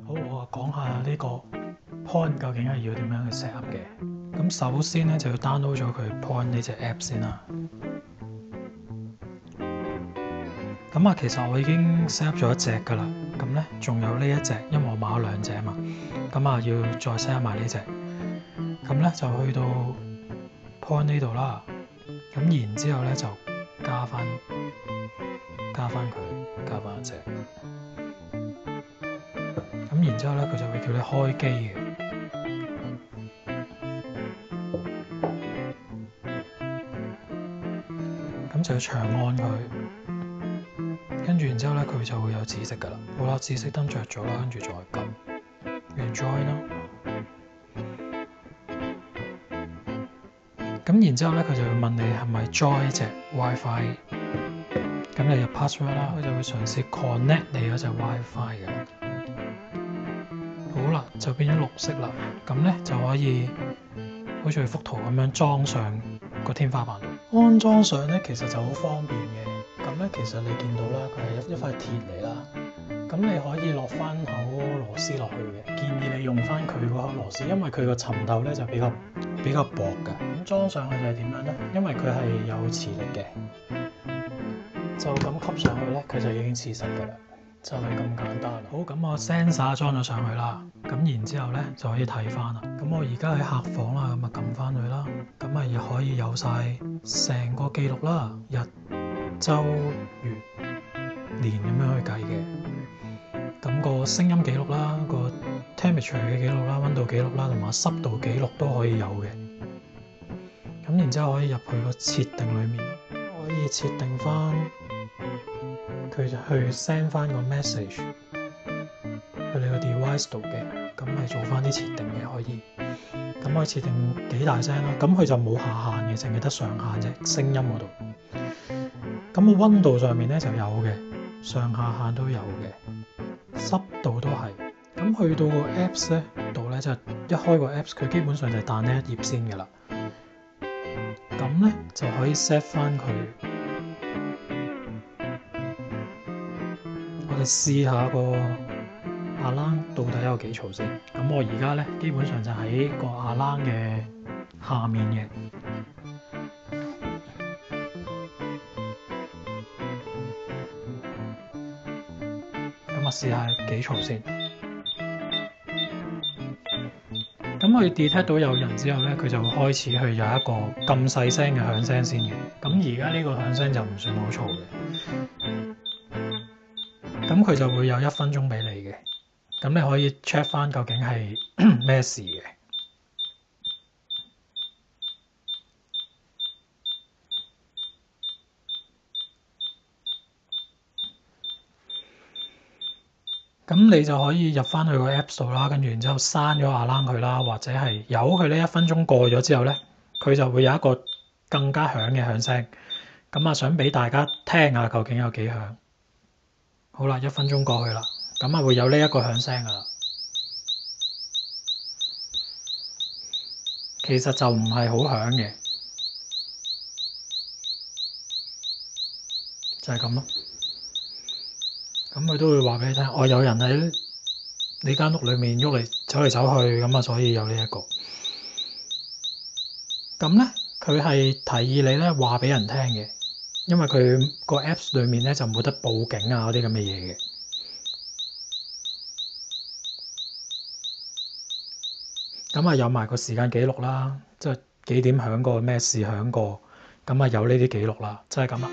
好，我講下呢個 Point 究竟係要點樣去 set up 嘅。咁首先咧就要 download 咗佢 Point 呢隻 app 先啦。咁啊，其實我已經 set up 咗一隻噶啦。咁咧仲有呢一隻，因為我買咗兩隻啊嘛。咁啊要再 set up 埋呢隻。咁咧就去到 Point 呢度啦。咁然之後咧就加翻一隻。咁然之後咧佢就會叫你開機嘅。咁就要長按佢，跟住然之後咧佢就會有紫色噶啦。好啦，紫色燈着咗啦，跟住再撳完 join 啦。咁然之後咧佢就會問你係咪 join 隻 WiFi， 咁你入 password 啦，佢就會嘗試 connect 你嗰隻 WiFi 嘅。好啦，就變咗綠色啦，咁咧就可以好似幅圖咁樣裝上個天花板度。安裝上咧其實就好方便嘅。咁咧其實你見到啦，佢係一塊鐵嚟啦。咁你可以落翻口螺絲落去嘅，建議你用翻佢嗰口螺絲，因為佢個沉透咧就比較薄㗎。咁裝上去就係點樣咧？因為佢係有磁力嘅，就咁吸上去咧，佢就已經黐實㗎啦。就係咁簡單。好，咁我 sensor 裝咗上去啦，咁然之後咧就可以睇翻啦。咁我而家喺客房啦，咁啊撳翻佢啦，咁啊亦可以有晒成個記錄啦，日、週、月、年咁樣去計嘅。咁個聲音記錄啦，個 temperature 嘅記錄啦，溫度記錄啦，同埋濕度記錄都可以有嘅。咁然之後可以入去個設定裏面，可以設定翻佢就去 send 翻個 message 去你個 device 度嘅，咁係做翻啲設定嘅可以。咁可以設定幾大聲啦，咁佢就冇下限嘅，淨係得上限啫，聲音嗰度。咁個溫度上面咧就有嘅，上下限都有嘅，濕度都係。咁去到個 apps 咧度咧，就一開個 apps， 佢基本上就係彈呢一頁先嘅啦。咁咧就可以 set 翻佢。我哋試下個 alarm 到底有幾嘈先。咁我而家咧基本上就喺個 alarm 嘅下面嘅。咁我試下幾嘈先。咁佢 detect 到有人之後咧，佢就會開始去有一個咁細聲嘅響聲先嘅。咁而家呢個響聲就唔算好嘈嘅。咁佢就會有1分鐘俾你嘅。咁你可以 check 翻究竟係咩事嘅。咁你就可以入翻去個 App 度啦，跟住然之後刪咗 alarm 佢啦，或者係由佢呢1分鐘過咗之後咧，佢就會有一個更加響嘅響聲。咁啊，想俾大家聽下究竟有幾響。好啦，1分鐘過去啦，咁啊會有呢一個響聲噶啦。其實就唔係好響嘅，就係咁咯。咁佢都會話俾你聽，有人喺你間屋裏面喐嚟走嚟走去，咁啊所以有呢一個。咁咧，佢係提議你咧話俾人聽嘅，因為佢個 Apps 裏面咧就冇得報警啊嗰啲咁嘅嘢嘅。咁啊有埋個時間記錄啦，即係幾點響過，咩事響過，咁啊有呢啲記錄啦，就係咁啦。